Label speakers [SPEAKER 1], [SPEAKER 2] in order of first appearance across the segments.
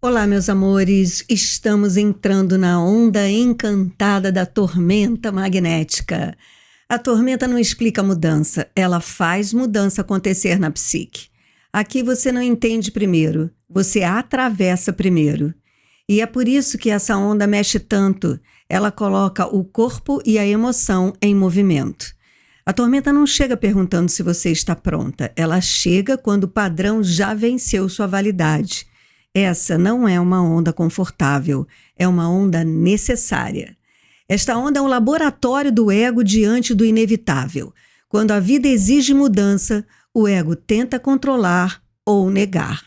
[SPEAKER 1] Olá, meus amores, estamos entrando na onda encantada da tormenta magnética. A tormenta não explica mudança, ela faz mudança acontecer na psique. Aqui você não entende primeiro, você atravessa primeiro. E é por isso que essa onda mexe tanto, ela coloca o corpo e a emoção em movimento. A tormenta não chega perguntando se você está pronta, ela chega quando o padrão já venceu sua validade. Essa não é uma onda confortável, é uma onda necessária. Esta onda é um laboratório do ego diante do inevitável. Quando a vida exige mudança, o ego tenta controlar ou negar.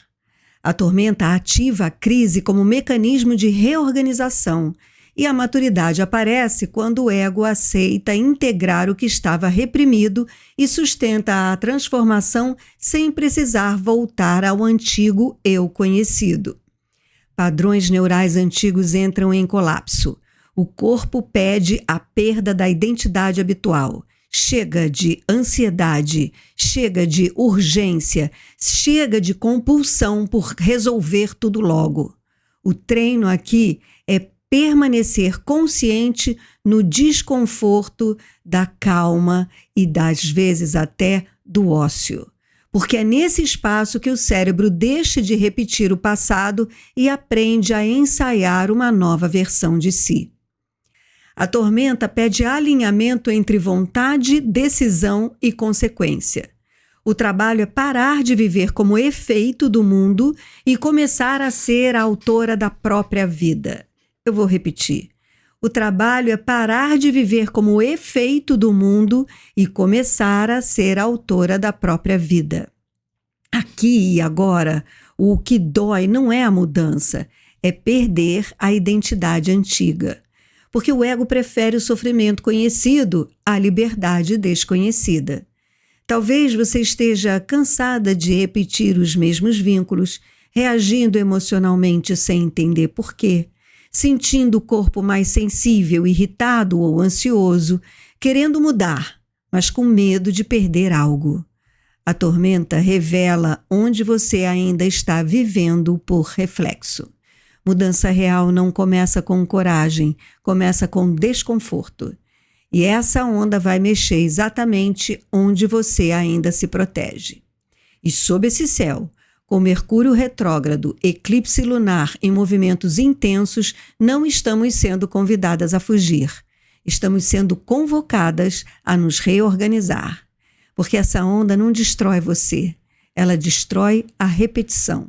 [SPEAKER 1] A tormenta ativa a crise como mecanismo de reorganização e a maturidade aparece quando o ego aceita integrar o que estava reprimido e sustenta a transformação sem precisar voltar ao antigo eu conhecido. Padrões neurais antigos entram em colapso. O corpo pede a perda da identidade habitual. Chega de ansiedade, chega de urgência, chega de compulsão por resolver tudo logo. O treino aqui é permanecer consciente no desconforto da calma e, das vezes, até do ócio. Porque é nesse espaço que o cérebro deixa de repetir o passado e aprende a ensaiar uma nova versão de si. A tormenta pede alinhamento entre vontade, decisão e consequência. O trabalho é parar de viver como efeito do mundo e começar a ser a autora da própria vida. Eu vou repetir. O trabalho é parar de viver como efeito do mundo e começar a ser a autora da própria vida. Aqui e agora, o que dói não é a mudança, é perder a identidade antiga. Porque o ego prefere o sofrimento conhecido à liberdade desconhecida. Talvez você esteja cansada de repetir os mesmos vínculos, reagindo emocionalmente sem entender por quê, sentindo o corpo mais sensível, irritado ou ansioso, querendo mudar, mas com medo de perder algo. A tormenta revela onde você ainda está vivendo por reflexo. Mudança real não começa com coragem, começa com desconforto. E essa onda vai mexer exatamente onde você ainda se protege. E sob esse céu, com Mercúrio retrógrado, eclipse lunar em movimentos intensos, não estamos sendo convidadas a fugir. Estamos sendo convocadas a nos reorganizar. Porque essa onda não destrói você, ela destrói a repetição.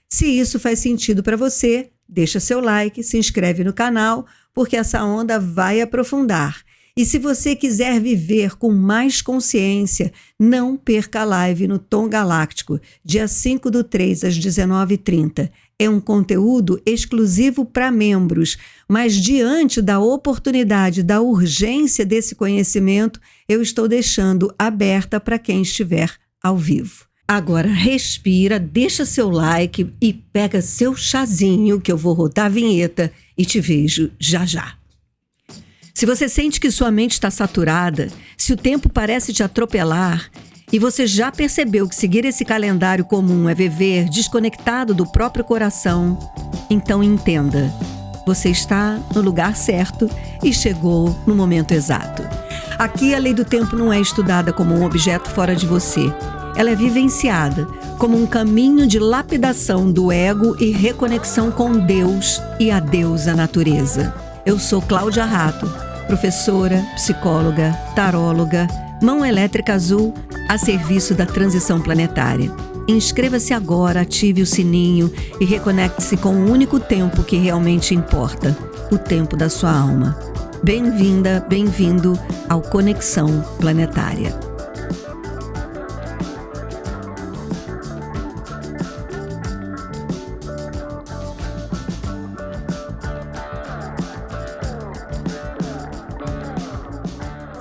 [SPEAKER 1] Se isso faz sentido para você, deixa seu like, se inscreve no canal, porque essa onda vai aprofundar. E se você quiser viver com mais consciência, não perca a live no Tom Galáctico, dia 5/3 às 19h30. É um conteúdo exclusivo para membros, mas diante da oportunidade, da urgência desse conhecimento, eu estou deixando aberta para quem estiver ao vivo. Agora respira, deixa seu like e pega seu chazinho que eu vou rodar a vinheta e te vejo já já. Se você sente que sua mente está saturada, se o tempo parece te atropelar e você já percebeu que seguir esse calendário comum é viver desconectado do próprio coração, então entenda, você está no lugar certo e chegou no momento exato. Aqui a lei do tempo não é estudada como um objeto fora de você. Ela é vivenciada como um caminho de lapidação do ego e reconexão com Deus e a deusa natureza. Eu sou Cláudia Rato, professora, psicóloga, taróloga, mão elétrica azul a serviço da transição planetária. Inscreva-se agora, ative o sininho e reconecte-se com o único tempo que realmente importa, o tempo da sua alma. Bem-vinda, bem-vindo ao Conexão Planetária.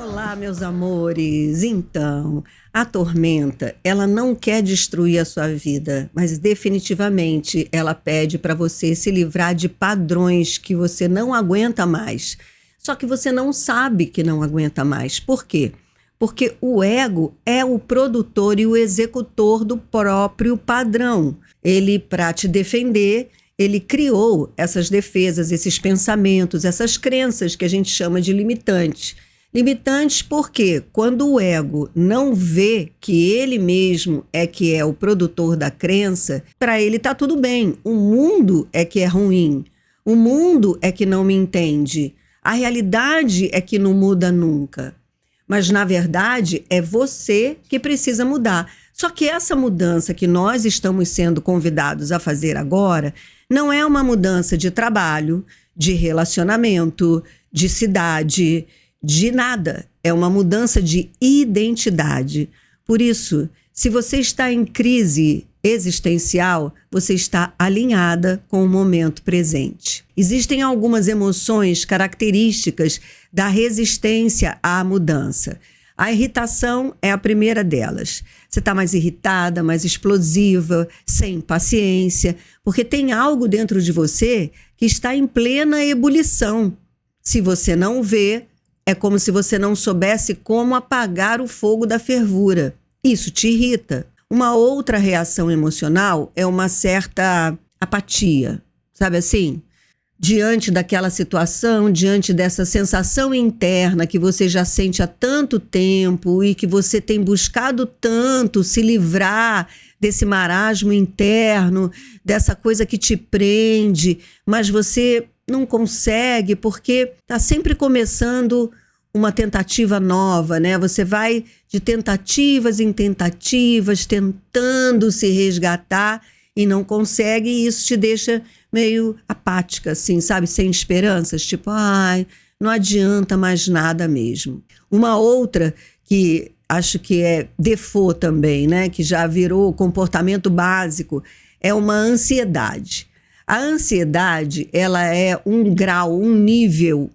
[SPEAKER 1] Olá, meus amores. Então, a tormenta, ela não quer destruir a sua vida, mas definitivamente ela pede para você se livrar de padrões que você não aguenta mais. Só que você não sabe que não aguenta mais. Por quê? Porque o ego é o produtor e o executor do próprio padrão. Ele, para te defender ele criou essas defesas, esses pensamentos, essas crenças que a gente chama de limitantes. Limitantes porque quando o ego não vê que ele mesmo é que é o produtor da crença, para ele está tudo bem. O mundo é que é ruim. O mundo é que não me entende. A realidade é que não muda nunca. Mas, na verdade, é você que precisa mudar. Só que essa mudança que nós estamos sendo convidados a fazer agora não é uma mudança de trabalho, de relacionamento, de cidade, de nada. É uma mudança de identidade. Por isso, se você está em crise existencial, você está alinhada com o momento presente. Existem algumas emoções características da resistência à mudança. A irritação é a primeira delas. Você está mais irritada, mais explosiva, sem paciência, porque tem algo dentro de você que está em plena ebulição. Se você não vê, é como se você não soubesse como apagar o fogo da fervura. Isso te irrita. Uma outra reação emocional é uma certa apatia, sabe assim? Diante daquela situação, diante dessa sensação interna que você já sente há tanto tempo e que você tem buscado tanto se livrar desse marasmo interno, dessa coisa que te prende, mas você não consegue porque está sempre começando uma tentativa nova, né? Você vai de tentativas em tentativas, tentando se resgatar e não consegue, e isso te deixa meio apática, assim, sabe? Sem esperanças, tipo, ai, não adianta mais nada mesmo. Uma outra que acho que é default também, né? Que já virou comportamento básico, é uma ansiedade. A ansiedade, ela é um grau, um nível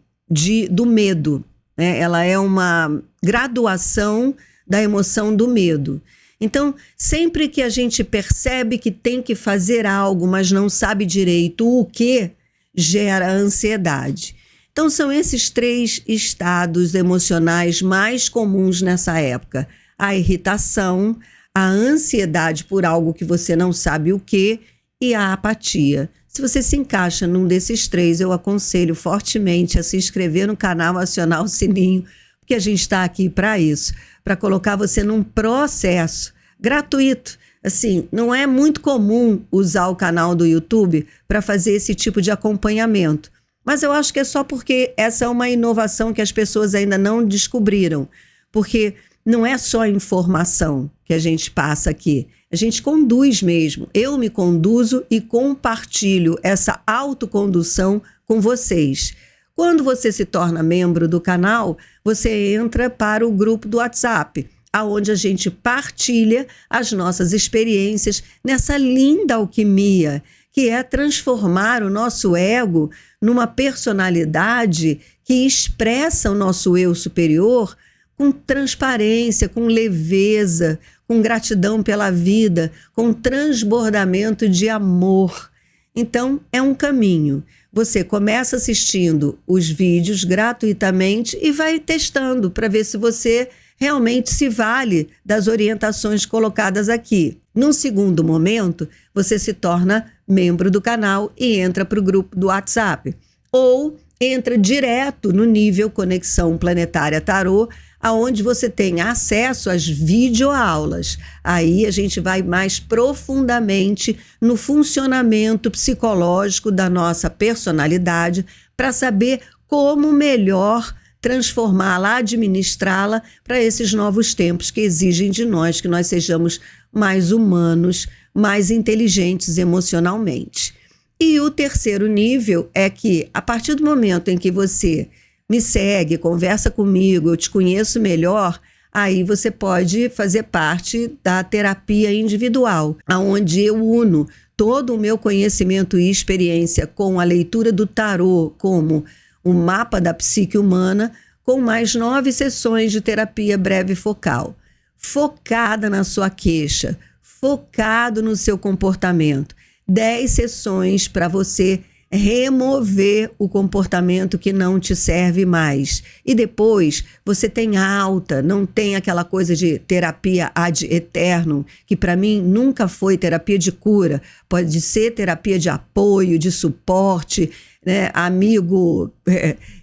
[SPEAKER 1] do medo, né? Ela é uma graduação da emoção do medo. Então, sempre que a gente percebe que tem que fazer algo, mas não sabe direito o que, gera ansiedade. Então, são esses 3 estados emocionais mais comuns nessa época. A irritação, a ansiedade por algo que você não sabe o que e a apatia. Se você se encaixa num desses 3, eu aconselho fortemente a se inscrever no canal, acionar o sininho, porque a gente está aqui para isso, para colocar você num processo gratuito. Assim, não é muito comum usar o canal do YouTube para fazer esse tipo de acompanhamento. Mas eu acho que é só porque essa é uma inovação que as pessoas ainda não descobriram. Porque não é só informação que a gente passa aqui. A gente conduz mesmo. Eu me conduzo e compartilho essa autocondução com vocês. Quando você se torna membro do canal, você entra para o grupo do WhatsApp, aonde a gente partilha as nossas experiências nessa linda alquimia, que é transformar o nosso ego numa personalidade que expressa o nosso eu superior com transparência, com leveza, com gratidão pela vida, com transbordamento de amor. Então, é um caminho. Você começa assistindo os vídeos gratuitamente e vai testando para ver se você realmente se vale das orientações colocadas aqui. Num segundo momento, você se torna membro do canal e entra para o grupo do WhatsApp. Ou entra direto no nível Conexão Planetária Tarô, aonde você tem acesso às videoaulas. Aí a gente vai mais profundamente no funcionamento psicológico da nossa personalidade para saber como melhor transformá-la, administrá-la para esses novos tempos que exigem de nós que nós sejamos mais humanos, mais inteligentes emocionalmente. E o terceiro nível é que, a partir do momento em que você me segue, conversa comigo, eu te conheço melhor, aí você pode fazer parte da terapia individual, onde eu uno todo o meu conhecimento e experiência com a leitura do tarô como o mapa da psique humana, com mais 9 sessões de terapia breve focal, focada na sua queixa, focado no seu comportamento. 10 sessões para você remover o comportamento que não te serve mais. E depois você tem alta, não tem aquela coisa de terapia ad eternum, que para mim nunca foi terapia de cura. Pode ser terapia de apoio, de suporte, né? Amigo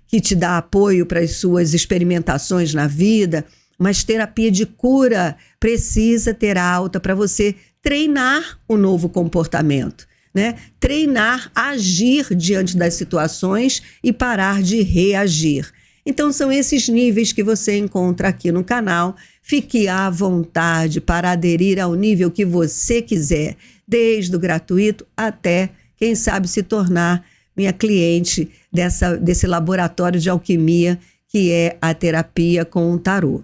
[SPEAKER 1] que te dá apoio para as suas experimentações na vida, mas terapia de cura precisa ter alta para você treinar o novo comportamento, né? Treinar, agir diante das situações e parar de reagir. Então são esses níveis que você encontra aqui no canal. Fique à vontade para aderir ao nível que você quiser, desde o gratuito até, quem sabe, se tornar minha cliente desse laboratório de alquimia que é a terapia com o tarô.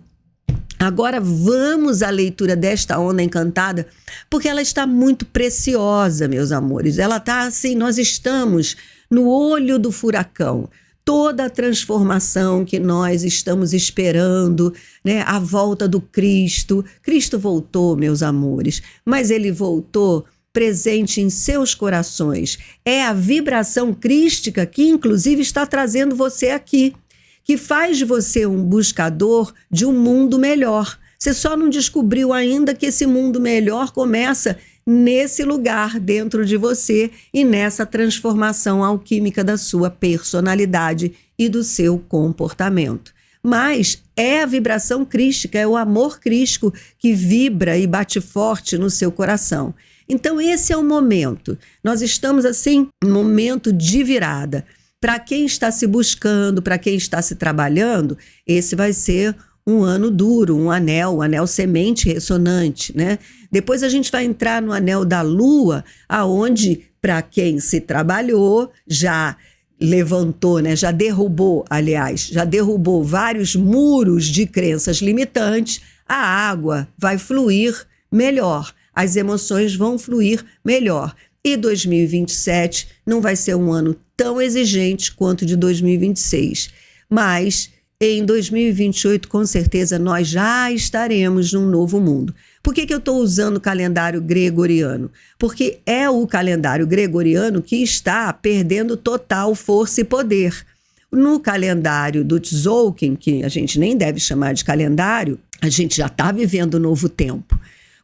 [SPEAKER 1] Agora vamos à leitura desta onda encantada, porque ela está muito preciosa, meus amores. Ela está assim, nós estamos no olho do furacão. Toda a transformação que nós estamos esperando, né? A volta do Cristo. Cristo voltou, meus amores, mas ele voltou presente em seus corações. É a vibração crística que, inclusive, está trazendo você aqui, que faz de você um buscador de um mundo melhor. Você só não descobriu ainda que esse mundo melhor começa nesse lugar dentro de você e nessa transformação alquímica da sua personalidade e do seu comportamento. Mas é a vibração crística, é o amor crístico que vibra e bate forte no seu coração. Então esse é o momento. Nós estamos assim, um momento de virada. Para quem está se buscando, para quem está se trabalhando, esse vai ser um ano duro, um anel semente ressonante, né? Depois a gente vai entrar no anel da lua, aonde para quem se trabalhou, já levantou, né? Já derrubou vários muros de crenças limitantes, a água vai fluir melhor, as emoções vão fluir melhor. E 2027 não vai ser um ano tão exigente quanto de 2026. Mas em 2028, com certeza, nós já estaremos num novo mundo. Por que eu estou usando o calendário gregoriano? Porque é o calendário gregoriano que está perdendo total força e poder. No calendário do Tzolk'in, que a gente nem deve chamar de calendário, a gente já está vivendo um novo tempo.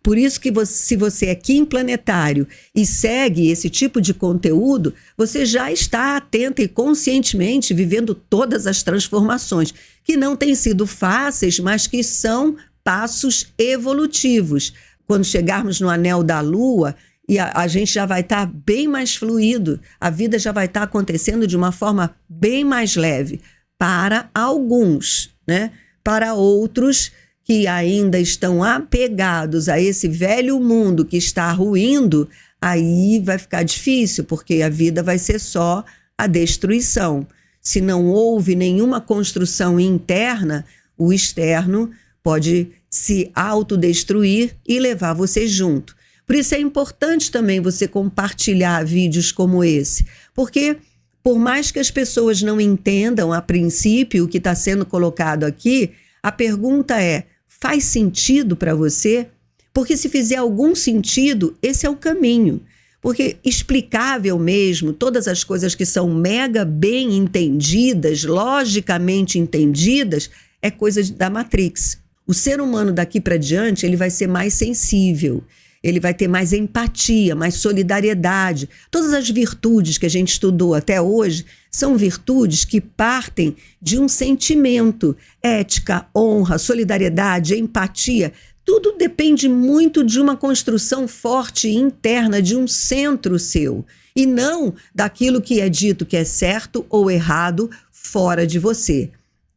[SPEAKER 1] Por isso que se você é Kim planetário e segue esse tipo de conteúdo, você já está atenta e conscientemente vivendo todas as transformações, que não têm sido fáceis, mas que são passos evolutivos. Quando chegarmos no anel da lua, e a gente já vai estar bem mais fluido, a vida já vai estar acontecendo de uma forma bem mais leve para alguns, né? Para outros que ainda estão apegados a esse velho mundo que está ruindo, aí vai ficar difícil, porque a vida vai ser só a destruição. Se não houve nenhuma construção interna, o externo pode se autodestruir e levar você junto. Por isso é importante também você compartilhar vídeos como esse, porque por mais que as pessoas não entendam a princípio o que está sendo colocado aqui, a pergunta é: faz sentido para você? Porque se fizer algum sentido, esse é o caminho. Porque explicável mesmo, todas as coisas que são mega bem entendidas, logicamente entendidas, é coisa da Matrix. O ser humano daqui para diante, ele vai ser mais sensível, ele vai ter mais empatia, mais solidariedade. Todas as virtudes que a gente estudou até hoje são virtudes que partem de um sentimento. Ética, honra, solidariedade, empatia, tudo depende muito de uma construção forte interna, de um centro seu, e não daquilo que é dito que é certo ou errado fora de você.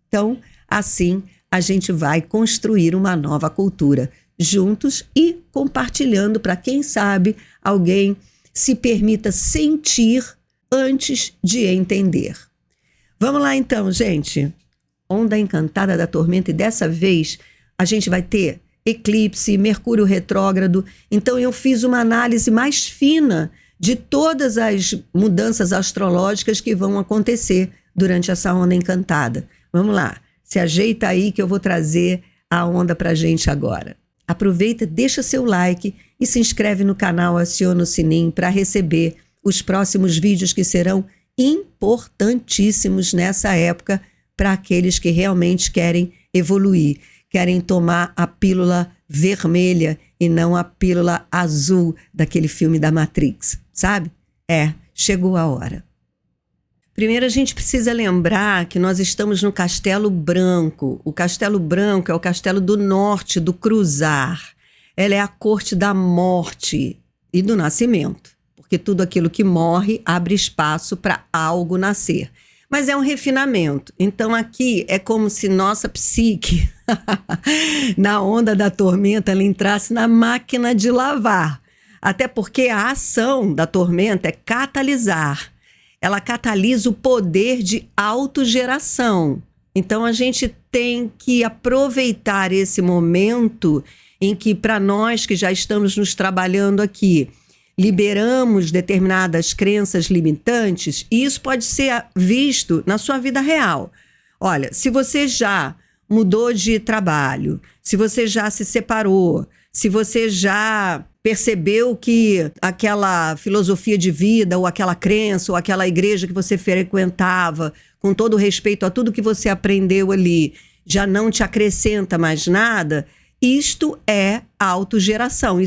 [SPEAKER 1] Então, assim, a gente vai construir uma nova cultura juntos e compartilhando para quem sabe alguém se permita sentir antes de entender. Vamos lá então, gente. Onda encantada da tormenta, e dessa vez a gente vai ter eclipse, Mercúrio retrógrado. Então eu fiz uma análise mais fina de todas as mudanças astrológicas que vão acontecer durante essa onda encantada. Vamos lá, se ajeita aí que eu vou trazer a onda pra gente agora. Aproveita, deixa seu like e se inscreve no canal, aciona o sininho para receber os próximos vídeos que serão importantíssimos nessa época para aqueles que realmente querem evoluir, querem tomar a pílula vermelha e não a pílula azul daquele filme da Matrix, sabe? Chegou a hora. Primeiro a gente precisa lembrar que nós estamos no Castelo Branco. O Castelo Branco é o castelo do norte, do cruzar. Ela é a corte da morte e do nascimento, porque tudo aquilo que morre abre espaço para algo nascer. Mas é um refinamento. Então aqui é como se nossa psique, na onda da tormenta, ela entrasse na máquina de lavar. Até porque a ação da tormenta é catalisar. Ela catalisa o poder de autogeração. Então a gente tem que aproveitar esse momento em que, para nós que já estamos nos trabalhando aqui, liberamos determinadas crenças limitantes, e isso pode ser visto na sua vida real. Olha, se você já mudou de trabalho, se você já se separou, se você já percebeu que aquela filosofia de vida, ou aquela crença, ou aquela igreja que você frequentava, com todo respeito a tudo que você aprendeu ali, já não te acrescenta mais nada, isto é autogeração,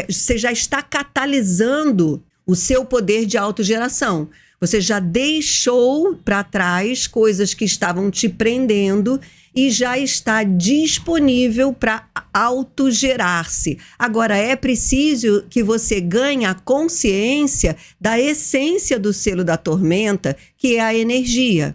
[SPEAKER 1] você já está catalisando o seu poder de autogeração. Você já deixou para trás coisas que estavam te prendendo e já está disponível para autogerar-se. Agora, é preciso que você ganhe a consciência da essência do selo da tormenta, que é a energia.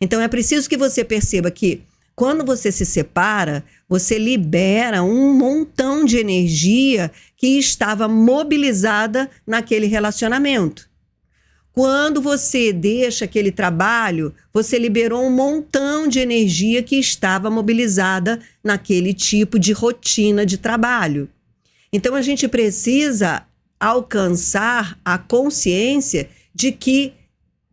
[SPEAKER 1] Então, é preciso que você perceba que quando você se separa, você libera um montão de energia que estava mobilizada naquele relacionamento. Quando você deixa aquele trabalho, você liberou um montão de energia que estava mobilizada naquele tipo de rotina de trabalho. Então, a gente precisa alcançar a consciência de que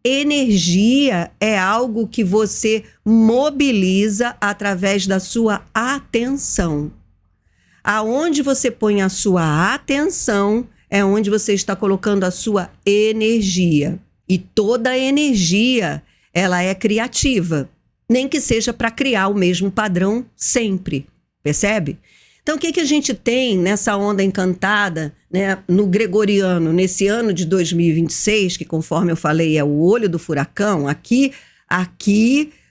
[SPEAKER 1] energia é algo que você mobiliza através da sua atenção. Aonde você põe a sua atenção é onde você está colocando a sua energia. E toda energia, ela é criativa. Nem que seja para criar o mesmo padrão sempre. Percebe? Então, o que a gente tem nessa onda encantada, né, no gregoriano, nesse ano de 2026, que, conforme eu falei, é o olho do furacão, aqui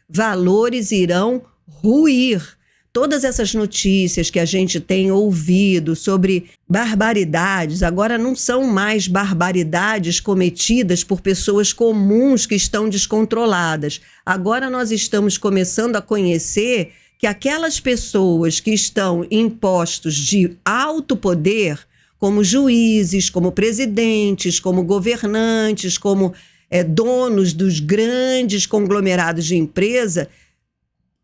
[SPEAKER 1] valores irão ruir. Todas essas notícias que a gente tem ouvido sobre barbaridades, agora não são mais barbaridades cometidas por pessoas comuns que estão descontroladas. Agora nós estamos começando a conhecer que aquelas pessoas que estão em postos de alto poder, como juízes, como presidentes, como governantes, como donos dos grandes conglomerados de empresa,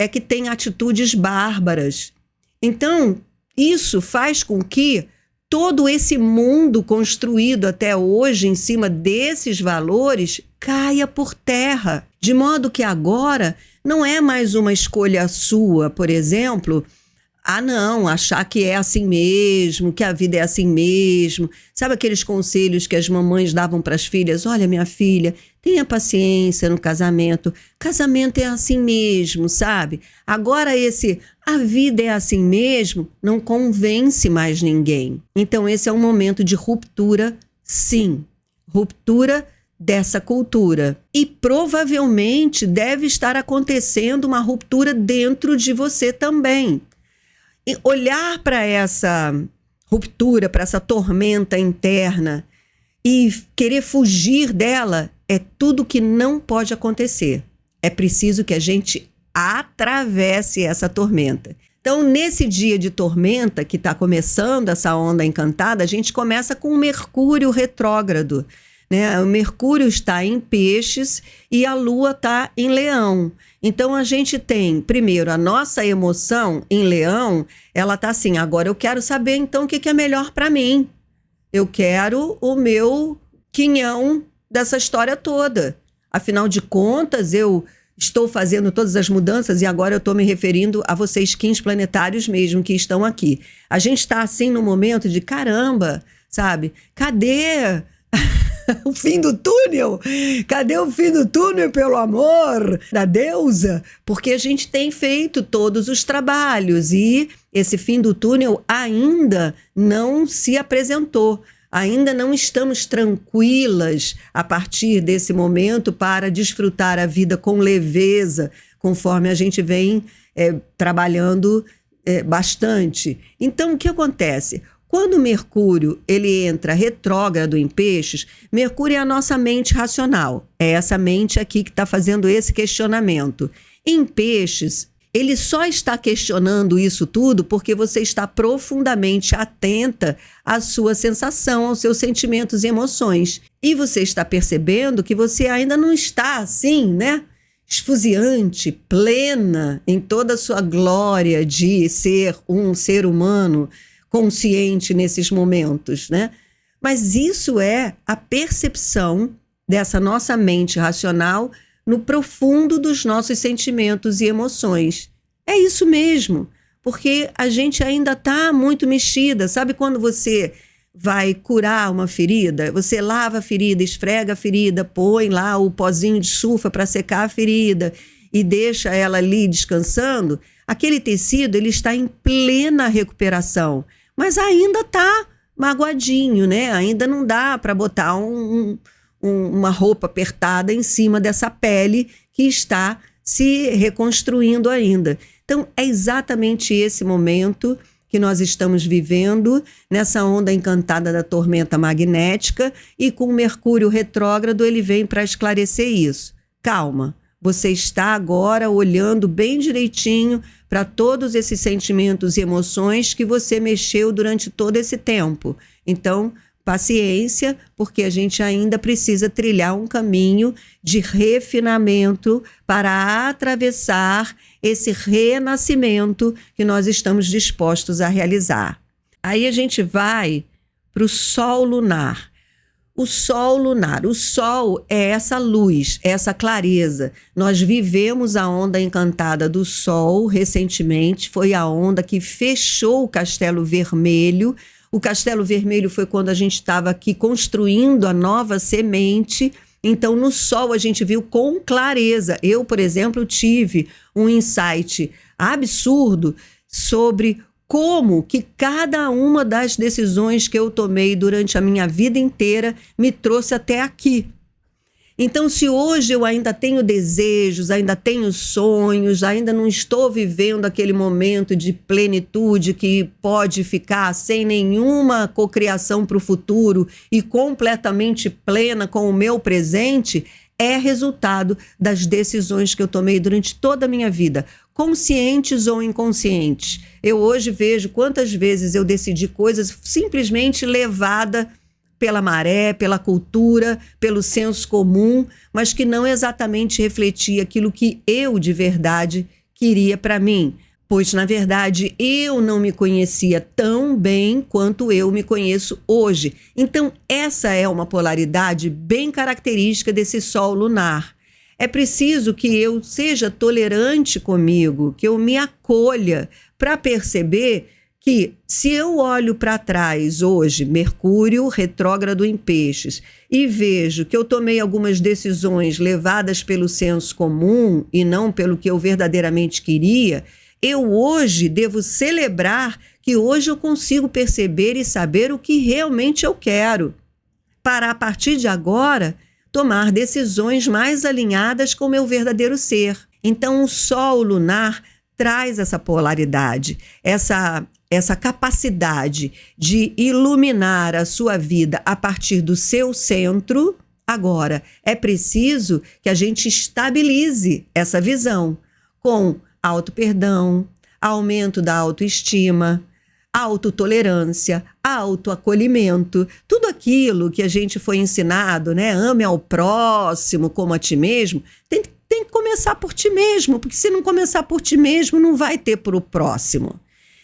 [SPEAKER 1] é que têm atitudes bárbaras. Então, isso faz com que todo esse mundo construído até hoje em cima desses valores caia por terra. De modo que agora não é mais uma escolha sua, por exemplo, achar que é assim mesmo, que a vida é assim mesmo. Sabe aqueles conselhos que as mamães davam para as filhas? Olha, minha filha, tenha paciência no casamento. Casamento é assim mesmo, sabe? Agora a vida é assim mesmo, não convence mais ninguém. Então esse é um momento de ruptura, sim. Ruptura dessa cultura. E provavelmente deve estar acontecendo uma ruptura dentro de você também. E olhar para essa ruptura, para essa tormenta interna e querer fugir dela é tudo que não pode acontecer. É preciso que a gente atravesse essa tormenta. Então, nesse dia de tormenta que está começando essa onda encantada, a gente começa com Mercúrio retrógrado, né? O Mercúrio está em Peixes e a Lua está em Leão. Então, a gente tem, primeiro, a nossa emoção em Leão, ela está assim, agora eu quero saber, então, o que é melhor para mim. Eu quero o meu quinhão dessa história toda. Afinal de contas, eu estou fazendo todas as mudanças e agora eu estou me referindo a vocês, quins planetários mesmo, que estão aqui. A gente está, assim, no momento de, caramba, sabe? Cadê O fim do túnel? Cadê o fim do túnel, pelo amor da deusa? Porque a gente tem feito todos os trabalhos e esse fim do túnel ainda não se apresentou. Ainda não estamos tranquilas a partir desse momento para desfrutar a vida com leveza, conforme a gente vem trabalhando bastante. Então, o que acontece? Quando Mercúrio ele entra retrógrado em Peixes, Mercúrio é a nossa mente racional. É essa mente aqui que está fazendo esse questionamento. Em Peixes, ele só está questionando isso tudo porque você está profundamente atenta à sua sensação, aos seus sentimentos e emoções. E você está percebendo que você ainda não está assim, né? Esfuziante, plena em toda a sua glória de ser um ser humano consciente nesses momentos, né? Mas isso é a percepção dessa nossa mente racional no profundo dos nossos sentimentos e emoções. É isso mesmo, porque a gente ainda está muito mexida. Sabe quando você vai curar uma ferida? Você lava a ferida, esfrega a ferida, põe lá o pozinho de chufa para secar a ferida e deixa ela ali descansando. Aquele tecido ele está em plena recuperação, mas ainda está magoadinho, né? Ainda não dá para botar uma roupa apertada em cima dessa pele que está se reconstruindo ainda. Então, é exatamente esse momento que nós estamos vivendo, nessa onda encantada da tormenta magnética, e com o Mercúrio retrógrado ele vem para esclarecer isso. Calma, você está agora olhando bem direitinho para todos esses sentimentos e emoções que você mexeu durante todo esse tempo. Então, paciência, porque a gente ainda precisa trilhar um caminho de refinamento para atravessar esse renascimento que nós estamos dispostos a realizar. Aí a gente vai para o Sol lunar. O Sol lunar, o Sol é essa luz, é essa clareza. Nós vivemos a onda encantada do Sol recentemente, foi a onda que fechou o Castelo Vermelho. O Castelo Vermelho foi quando a gente estava aqui construindo a nova semente. Então, no Sol, a gente viu com clareza. Eu, por exemplo, tive um insight absurdo sobre como que cada uma das decisões que eu tomei durante a minha vida inteira me trouxe até aqui. Então, se hoje eu ainda tenho desejos, ainda tenho sonhos, ainda não estou vivendo aquele momento de plenitude que pode ficar sem nenhuma cocriação para o futuro e completamente plena com o meu presente, é resultado das decisões que eu tomei durante toda a minha vida, conscientes ou inconscientes. Eu hoje vejo quantas vezes eu decidi coisas simplesmente levada pela maré, pela cultura, pelo senso comum, mas que não exatamente refletia aquilo que eu de verdade queria para mim. Pois, na verdade, eu não me conhecia tão bem quanto eu me conheço hoje. Então, essa é uma polaridade bem característica desse Sol lunar. É preciso que eu seja tolerante comigo, que eu me acolha para perceber que se eu olho para trás hoje, Mercúrio retrógrado em Peixes, e vejo que eu tomei algumas decisões levadas pelo senso comum e não pelo que eu verdadeiramente queria, eu hoje devo celebrar que hoje eu consigo perceber e saber o que realmente eu quero, para a partir de agora tomar decisões mais alinhadas com o meu verdadeiro ser. Então o Sol lunar traz essa polaridade, essa capacidade de iluminar a sua vida a partir do seu centro. Agora, é preciso que a gente estabilize essa visão com auto-perdão, aumento da autoestima, autotolerância, autoacolhimento, tudo aquilo que a gente foi ensinado, né? Ame ao próximo como a ti mesmo, tem que começar por ti mesmo, porque se não começar por ti mesmo, não vai ter para o próximo.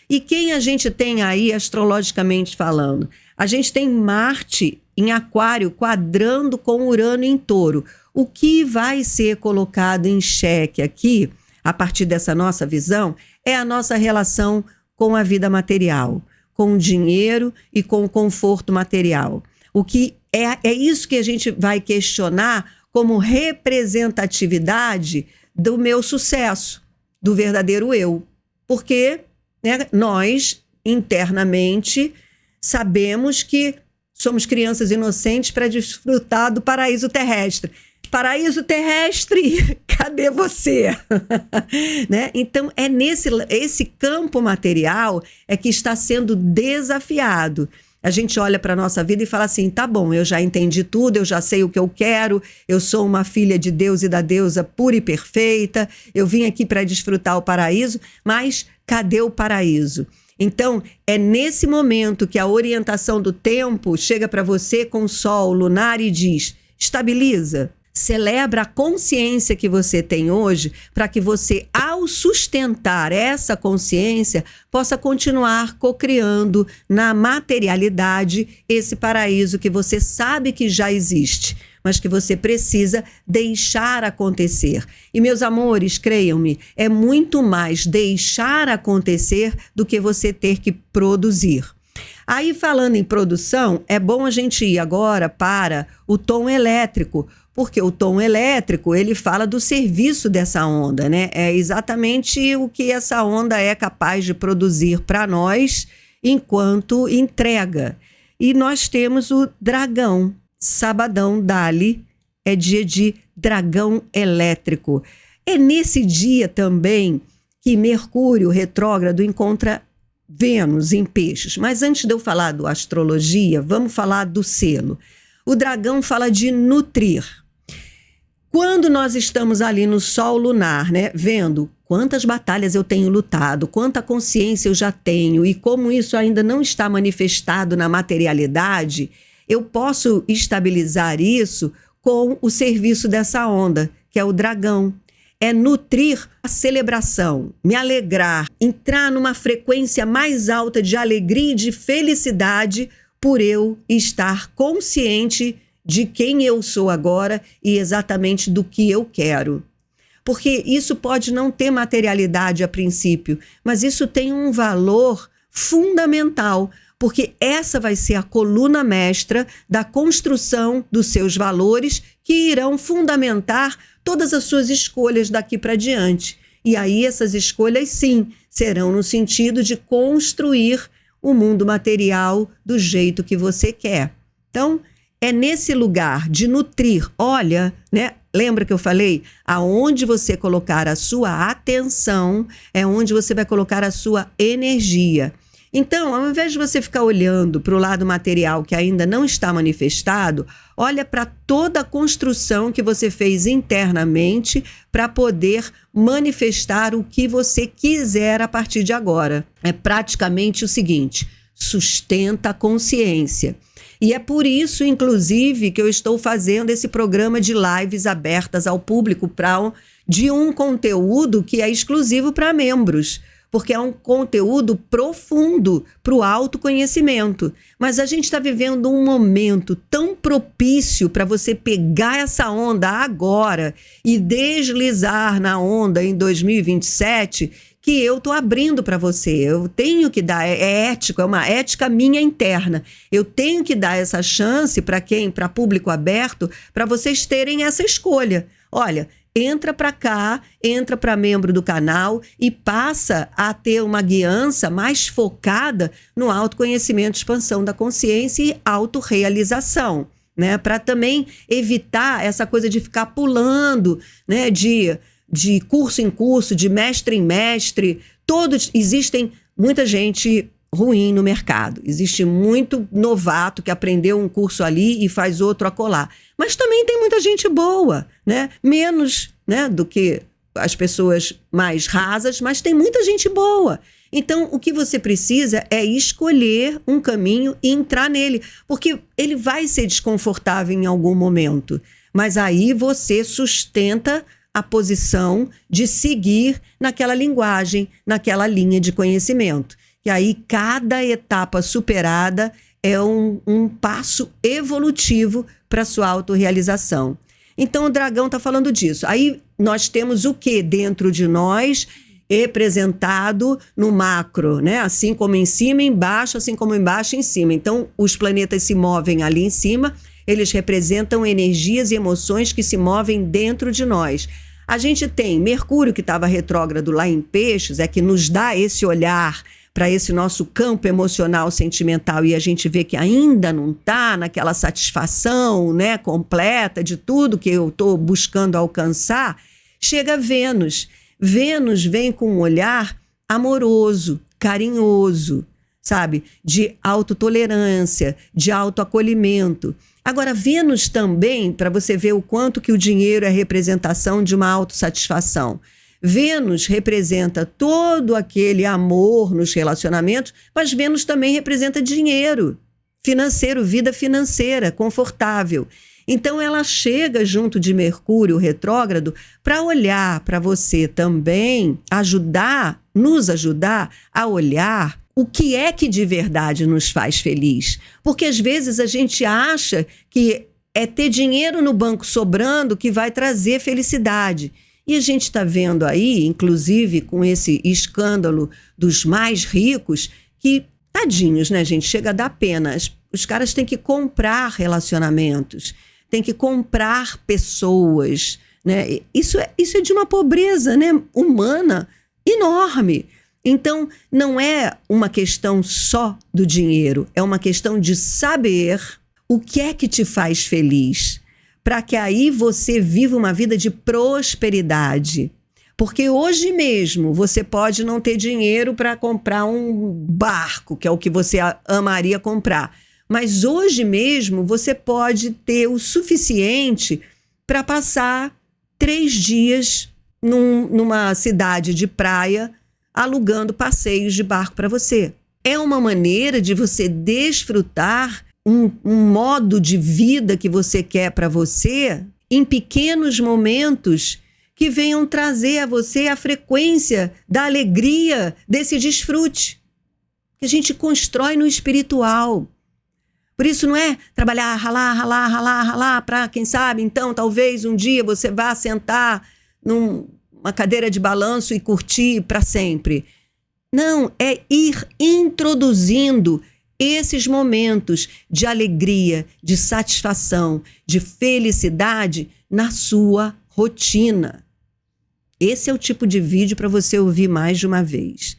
[SPEAKER 1] E quem a gente tem aí, astrologicamente falando? A gente tem Marte em Aquário, quadrando com Urano em Touro. O que vai ser colocado em xeque aqui, a partir dessa nossa visão, é a nossa relação com a vida material, com o dinheiro e com o conforto material. O que é isso que a gente vai questionar como representatividade do meu sucesso, do verdadeiro eu. Porque, né, nós, internamente, sabemos que somos crianças inocentes para desfrutar do paraíso terrestre. Paraíso terrestre, cadê você? Né? Então, é esse campo material é que está sendo desafiado. A gente olha para a nossa vida e fala assim, tá bom, eu já entendi tudo, eu já sei o que eu quero, eu sou uma filha de Deus e da deusa pura e perfeita, eu vim aqui para desfrutar o paraíso, mas cadê o paraíso? Então, é nesse momento que a orientação do tempo chega para você com o sol lunar e diz, estabiliza. Celebra a consciência que você tem hoje para que você, ao sustentar essa consciência, possa continuar cocriando na materialidade esse paraíso que você sabe que já existe, mas que você precisa deixar acontecer. E, meus amores, creiam-me, é muito mais deixar acontecer do que você ter que produzir. Aí, falando em produção, é bom a gente ir agora para o tom elétrico, porque o tom elétrico, ele fala do serviço dessa onda, né? É exatamente o que essa onda é capaz de produzir para nós enquanto entrega. E nós temos o dragão. Sabadão, Dali, é dia de dragão elétrico. É nesse dia também que Mercúrio retrógrado encontra Vênus em Peixes. Mas antes de eu falar do astrologia, vamos falar do selo. O dragão fala de nutrir. Quando nós estamos ali no sol lunar, né, vendo quantas batalhas eu tenho lutado, quanta consciência eu já tenho e como isso ainda não está manifestado na materialidade, eu posso estabilizar isso com o serviço dessa onda, que é o dragão. É nutrir a celebração, me alegrar, entrar numa frequência mais alta de alegria e de felicidade por eu estar consciente de quem eu sou agora e exatamente do que eu quero. Porque isso pode não ter materialidade a princípio, mas isso tem um valor fundamental, porque essa vai ser a coluna mestra da construção dos seus valores que irão fundamentar todas as suas escolhas daqui para diante. E aí essas escolhas, sim, serão no sentido de construir o mundo material do jeito que você quer. Então, é nesse lugar de nutrir, olha, né? Lembra que eu falei? Aonde você colocar a sua atenção é onde você vai colocar a sua energia. Então, ao invés de você ficar olhando para o lado material que ainda não está manifestado, olha para toda a construção que você fez internamente para poder manifestar o que você quiser a partir de agora. É praticamente o seguinte, sustenta a consciência. E é por isso, inclusive, que eu estou fazendo esse programa de lives abertas ao público de um conteúdo que é exclusivo para membros, porque é um conteúdo profundo para o autoconhecimento. Mas a gente está vivendo um momento tão propício para você pegar essa onda agora e deslizar na onda em 2027, que eu estou abrindo para você. Eu tenho que dar, é ético, é uma ética minha interna. Eu tenho que dar essa chance para público aberto, para vocês terem essa escolha. Olha, entra para cá, entra para membro do canal e passa a ter uma guiança mais focada no autoconhecimento, expansão da consciência e autorrealização, né? Para também evitar essa coisa de ficar pulando, né? De curso em curso, de mestre em mestre. Existem muita gente ruim no mercado. Existe muito novato que aprendeu um curso ali e faz outro acolá. Mas também tem muita gente boa, né? Menos, né, do que as pessoas mais rasas, mas tem muita gente boa. Então, o que você precisa é escolher um caminho e entrar nele, porque ele vai ser desconfortável em algum momento. Mas aí você sustenta a posição de seguir naquela linguagem, naquela linha de conhecimento. E aí, cada etapa superada é um passo evolutivo para a sua autorrealização. Então, o dragão está falando disso. Aí, nós temos o que dentro de nós representado no macro, né? Assim como em cima, embaixo, assim como embaixo, em cima. Então, os planetas se movem ali em cima, eles representam energias e emoções que se movem dentro de nós. A gente tem Mercúrio, que estava retrógrado lá em Peixes, que nos dá esse olhar para esse nosso campo emocional, sentimental, e a gente vê que ainda não está naquela satisfação, né, completa de tudo que eu estou buscando alcançar. Chega Vênus. Vênus vem com um olhar amoroso, carinhoso, sabe? De autotolerância, de autoacolhimento. Agora, Vênus também, para você ver o quanto que o dinheiro é representação de uma autossatisfação. Vênus representa todo aquele amor nos relacionamentos, mas Vênus também representa dinheiro, financeiro, vida financeira, confortável. Então, ela chega junto de Mercúrio retrógrado para olhar para você também, nos ajudar a olhar o que é que de verdade nos faz feliz. Porque às vezes a gente acha que é ter dinheiro no banco sobrando que vai trazer felicidade. E a gente está vendo aí, inclusive com esse escândalo dos mais ricos, que, tadinhos, né, gente? Chega a dar pena. Os caras têm que comprar relacionamentos, têm que comprar pessoas, né? Isso é de uma pobreza, né, humana enorme. Então, não é uma questão só do dinheiro, é uma questão de saber o que é que te faz feliz, para que aí você viva uma vida de prosperidade. Porque hoje mesmo você pode não ter dinheiro para comprar um barco, que é o que você amaria comprar. Mas hoje mesmo você pode ter o suficiente para passar 3 dias numa cidade de praia, alugando passeios de barco para você. É uma maneira de você desfrutar um modo de vida que você quer para você em pequenos momentos que venham trazer a você a frequência da alegria desse desfrute que a gente constrói no espiritual. Por isso não é trabalhar, ralar, para quem sabe, então talvez um dia você vá sentar numa cadeira de balanço e curtir para sempre. Não, é ir introduzindo esses momentos de alegria, de satisfação, de felicidade na sua rotina. Esse é o tipo de vídeo para você ouvir mais de uma vez.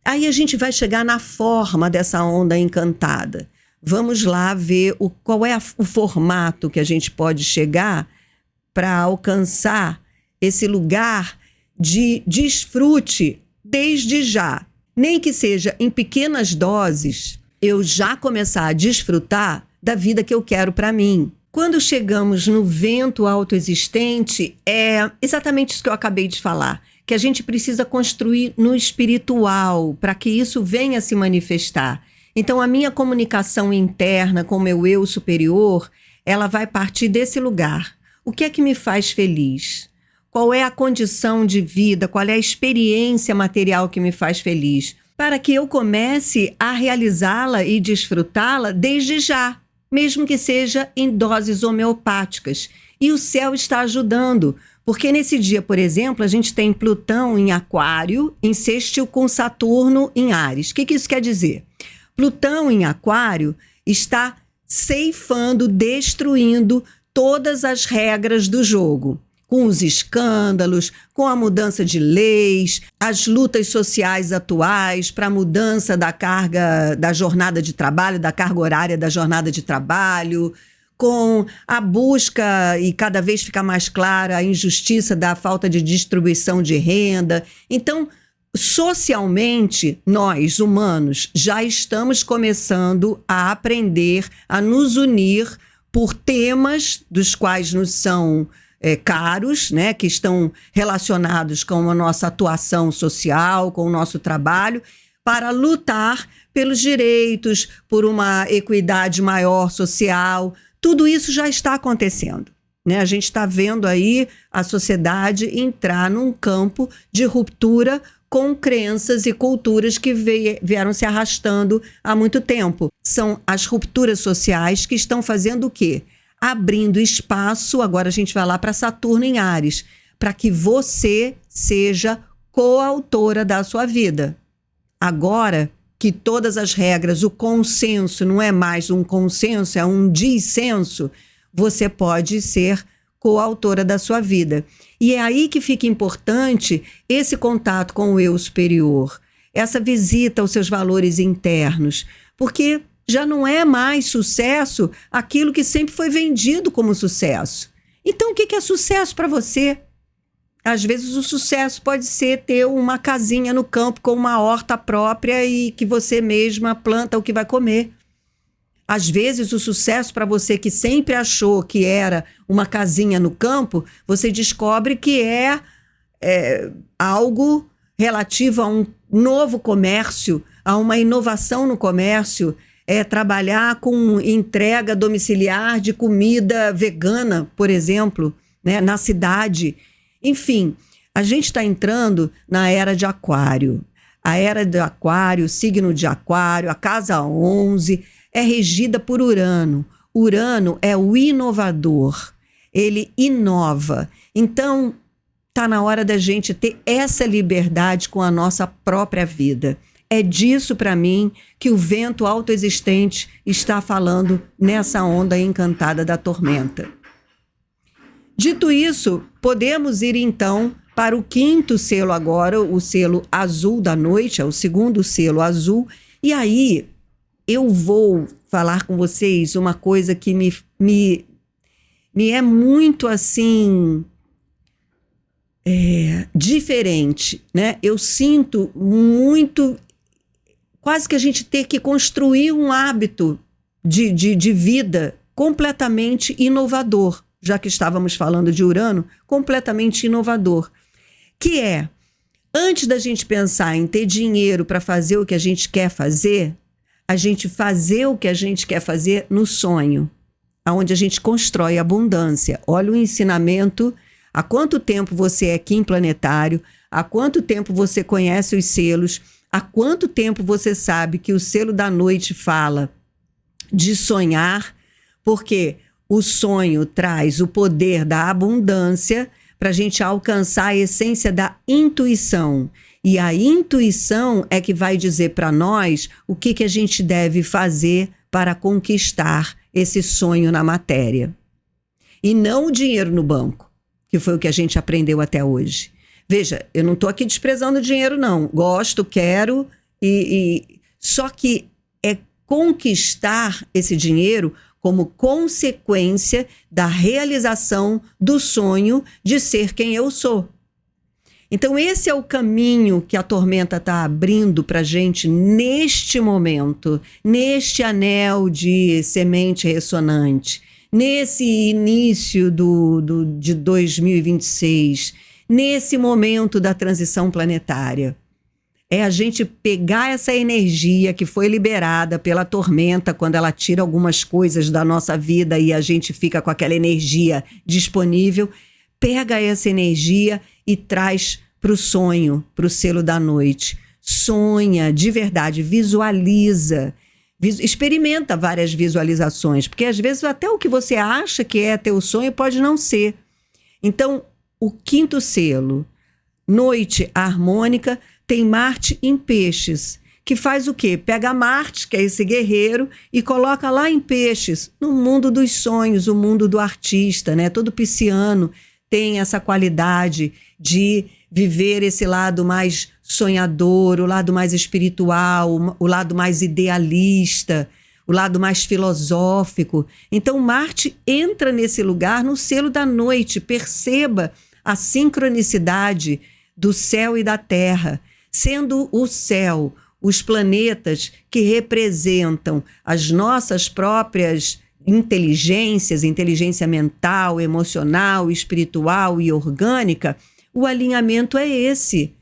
[SPEAKER 1] Aí a gente vai chegar na forma dessa onda encantada. Vamos lá ver qual é o formato que a gente pode chegar para alcançar esse lugar de desfrute desde já. Nem que seja em pequenas doses, eu já começar a desfrutar da vida que eu quero para mim. Quando chegamos no vento autoexistente, é exatamente isso que eu acabei de falar, que a gente precisa construir no espiritual para que isso venha se manifestar. Então, a minha comunicação interna com o meu eu superior, ela vai partir desse lugar. O que é que me faz feliz? Qual é a condição de vida? Qual é a experiência material que me faz feliz? Para que eu comece a realizá-la e desfrutá-la desde já, mesmo que seja em doses homeopáticas. E o céu está ajudando, porque nesse dia, por exemplo, a gente tem Plutão em Aquário, em sextil com Saturno em Áries. O que isso quer dizer? Plutão em Aquário está ceifando, destruindo todas as regras do jogo, com os escândalos, com a mudança de leis, as lutas sociais atuais para a mudança da carga da jornada de trabalho, da carga horária da jornada de trabalho, com a busca, e cada vez fica mais clara, a injustiça da falta de distribuição de renda. Então, socialmente, nós, humanos, já estamos começando a aprender a nos unir por temas dos quais nos são caros, né, que estão relacionados com a nossa atuação social, com o nosso trabalho, para lutar pelos direitos, por uma equidade maior social. Tudo isso já está acontecendo, né? A gente está vendo aí a sociedade entrar num campo de ruptura com crenças e culturas que vieram se arrastando há muito tempo. São as rupturas sociais que estão fazendo o quê? Abrindo espaço, agora a gente vai lá para Saturno em Áries, para que você seja coautora da sua vida. Agora que todas as regras, o consenso não é mais um consenso, é um dissenso, você pode ser coautora da sua vida. E é aí que fica importante esse contato com o eu superior, essa visita aos seus valores internos, porque já não é mais sucesso aquilo que sempre foi vendido como sucesso. Então, o que é sucesso para você? Às vezes o sucesso pode ser ter uma casinha no campo com uma horta própria e que você mesma planta o que vai comer. Às vezes o sucesso para você que sempre achou que era uma casinha no campo, você descobre que é algo relativo a um novo comércio, a uma inovação no comércio, é trabalhar com entrega domiciliar de comida vegana, por exemplo, né, na cidade. Enfim, a gente está entrando na era de Aquário. A era de Aquário, o signo de Aquário, a casa 11, é regida por Urano. Urano é o inovador, ele inova. Então, está na hora da gente ter essa liberdade com a nossa própria vida. É disso, para mim, que o vento autoexistente está falando nessa onda encantada da tormenta. Dito isso, podemos ir então para o quinto selo agora, o selo azul da noite, é o segundo selo azul. E aí eu vou falar com vocês uma coisa que me é muito assim diferente, né? Eu sinto muito, quase que a gente ter que construir um hábito de vida completamente inovador. Já que estávamos falando de Urano, completamente inovador, que é, antes da gente pensar em ter dinheiro para fazer o que a gente quer fazer, a gente fazer o que a gente quer fazer no sonho, onde a gente constrói abundância. Olha o ensinamento, há quanto tempo você é Kim planetário, há quanto tempo você conhece os selos, há quanto tempo você sabe que o selo da noite fala de sonhar, porque o sonho traz o poder da abundância para a gente alcançar a essência da intuição. E a intuição é que vai dizer para nós o que a gente deve fazer para conquistar esse sonho na matéria. E não o dinheiro no banco, que foi o que a gente aprendeu até hoje. Veja, eu não estou aqui desprezando o dinheiro, não. Gosto, quero, só que é conquistar esse dinheiro como consequência da realização do sonho de ser quem eu sou. Então esse é o caminho que a tormenta está abrindo para a gente neste momento, neste anel de semente ressonante, nesse início de 2026, nesse momento da transição planetária. É a gente pegar essa energia que foi liberada pela tormenta quando ela tira algumas coisas da nossa vida e a gente fica com aquela energia disponível, pega essa energia e traz para o sonho, para o selo da noite. Sonha de verdade, visualiza, experimenta várias visualizações, porque às vezes até o que você acha que é teu sonho pode não ser. Então, o quinto selo, noite harmônica, tem Marte em Peixes, que faz o quê? Pega Marte, que é esse guerreiro, e coloca lá em Peixes, no mundo dos sonhos, o mundo do artista, né? Todo pisciano tem essa qualidade de viver esse lado mais sonhador, o lado mais espiritual, o lado mais idealista, o lado mais filosófico. Então Marte entra nesse lugar no selo da noite. Perceba a sincronicidade do céu e da terra, sendo o céu os planetas que representam as nossas próprias inteligências, inteligência mental, emocional, espiritual e orgânica. O alinhamento é esse.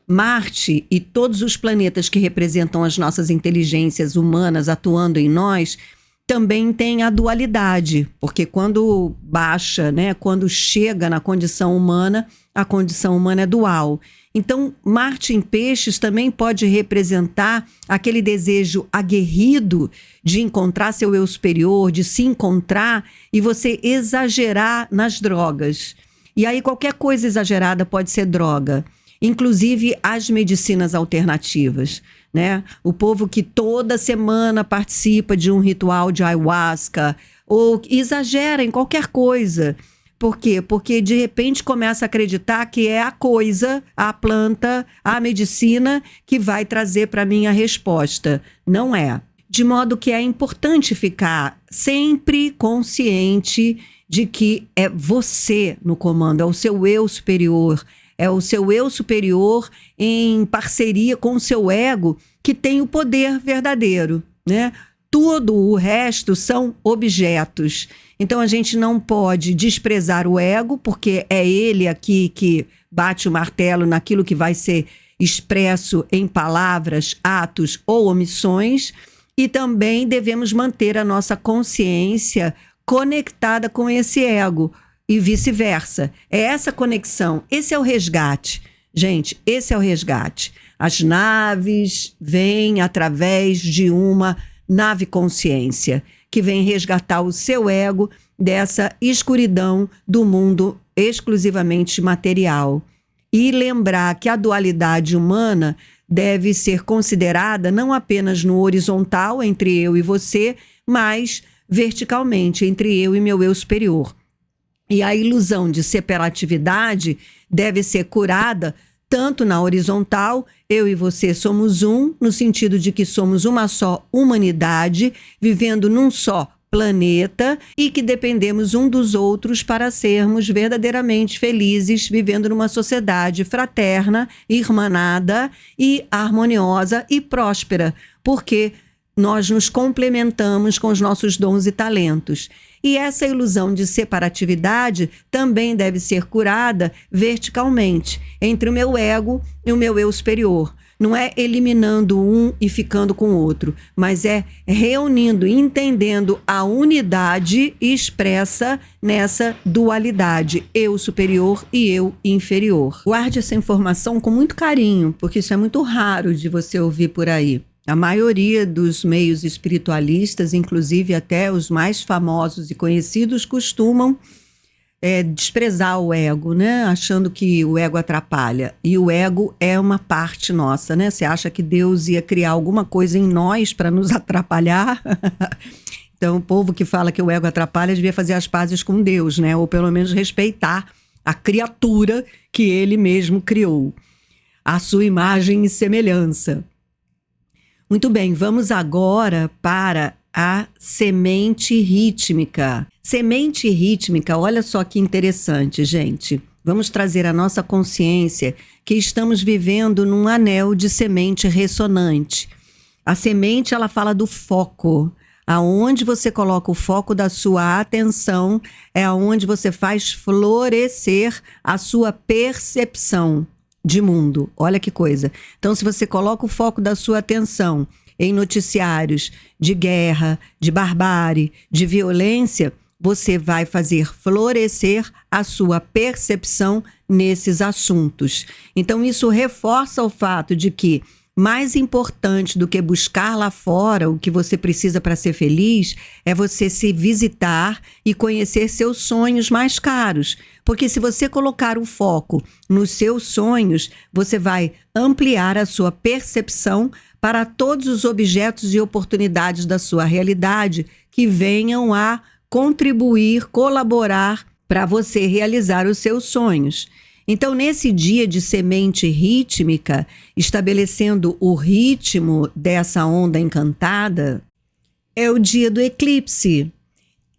[SPEAKER 1] Marte e todos os planetas que representam as nossas inteligências humanas atuando em nós também tem a dualidade, porque quando baixa, né, quando chega na condição humana, a condição humana é dual. Então, Marte em Peixes também pode representar aquele desejo aguerrido de encontrar seu eu superior, de se encontrar e você exagerar nas drogas. E aí qualquer coisa exagerada pode ser droga. inclusive as medicinas alternativas, né? O povo que toda semana participa de um ritual de ayahuasca ou exagera em qualquer coisa. Por quê? Porque de repente começa a acreditar que é a coisa, a planta, a medicina que vai trazer para mim a resposta. Não é. De modo que é importante ficar sempre consciente de que é você no comando, é o seu eu superior. É o seu eu superior em parceria com o seu ego que tem o poder verdadeiro, né? Tudo o resto são objetos. Então a gente não pode desprezar o ego, porque é ele aqui que bate o martelo naquilo que vai ser expresso em palavras, atos ou omissões. E também devemos manter a nossa consciência conectada com esse ego e vice-versa. É essa conexão, esse é o resgate. Gente, esse é o resgate. As naves vêm através de uma nave consciência, que vem resgatar o seu ego dessa escuridão do mundo exclusivamente material. E lembrar que a dualidade humana deve ser considerada não apenas no horizontal, entre eu e você, mas verticalmente, entre eu e meu eu superior. E a ilusão de separatividade deve ser curada tanto na horizontal, eu e você somos um, no sentido de que somos uma só humanidade, vivendo num só planeta e que dependemos um dos outros para sermos verdadeiramente felizes, vivendo numa sociedade fraterna, irmanada e harmoniosa e próspera, porque nós nos complementamos com os nossos dons e talentos. E essa ilusão de separatividade também deve ser curada verticalmente, entre o meu ego e o meu eu superior. Não é eliminando um e ficando com o outro, mas é reunindo, entendendo a unidade expressa nessa dualidade, eu superior e eu inferior. Guarde essa informação com muito carinho, porque isso é muito raro de você ouvir por aí. A maioria dos meios espiritualistas, inclusive até os mais famosos e conhecidos, costumam desprezar o ego, né? Achando que o ego atrapalha. E o ego é uma parte nossa, né? Você acha que Deus ia criar alguma coisa em nós para nos atrapalhar? Então, o povo que fala que o ego atrapalha devia fazer as pazes com Deus, né? Ou pelo menos respeitar a criatura que ele mesmo criou, a sua imagem e semelhança. Muito bem, vamos agora para a semente rítmica. Semente rítmica, olha só que interessante, gente. Vamos trazer à nossa consciência que estamos vivendo num anel de semente ressonante. A semente, ela fala do foco. Aonde você coloca o foco da sua atenção é aonde você faz florescer a sua percepção de mundo. Olha que coisa. Então, se você coloca o foco da sua atenção em noticiários de guerra, de barbárie, de violência, você vai fazer florescer a sua percepção nesses assuntos. Então, isso reforça o fato de que mais importante do que buscar lá fora o que você precisa para ser feliz é você se visitar e conhecer seus sonhos mais caros. Porque se você colocar o foco nos seus sonhos, você vai ampliar a sua percepção para todos os objetos e oportunidades da sua realidade que venham a contribuir, colaborar para você realizar os seus sonhos. Então, nesse dia de semente rítmica, estabelecendo o ritmo dessa onda encantada, é o dia do eclipse.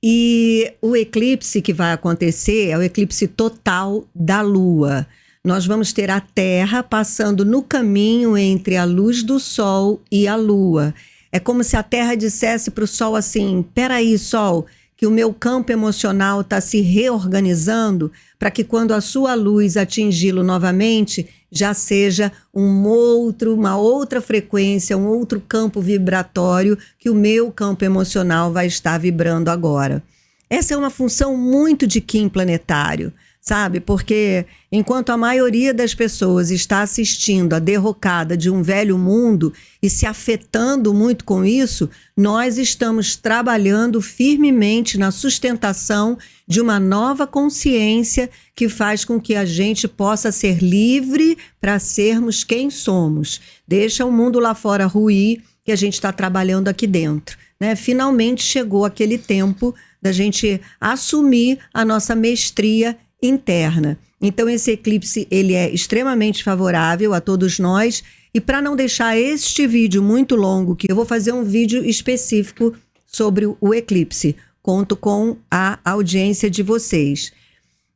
[SPEAKER 1] E o eclipse que vai acontecer é o eclipse total da Lua. Nós vamos ter a Terra passando no caminho entre a luz do Sol e a Lua. É como se a Terra dissesse para o Sol assim: peraí, Sol, que o meu campo emocional está se reorganizando para que quando a sua luz atingi-lo novamente, já seja uma outra frequência, um outro campo vibratório que o meu campo emocional vai estar vibrando agora. Essa é uma função muito de Kim planetário. sabe? Porque enquanto a maioria das pessoas está assistindo a derrocada de um velho mundo e se afetando muito com isso, nós estamos trabalhando firmemente na sustentação de uma nova consciência que faz com que a gente possa ser livre para sermos quem somos. Deixa o mundo lá fora ruir, que a gente está trabalhando aqui dentro, né? Finalmente chegou aquele tempo da gente assumir a nossa mestria interna. Então esse eclipse ele é extremamente favorável a todos nós, e para não deixar este vídeo muito longo, que eu vou fazer um vídeo específico sobre o eclipse, conto com a audiência de vocês.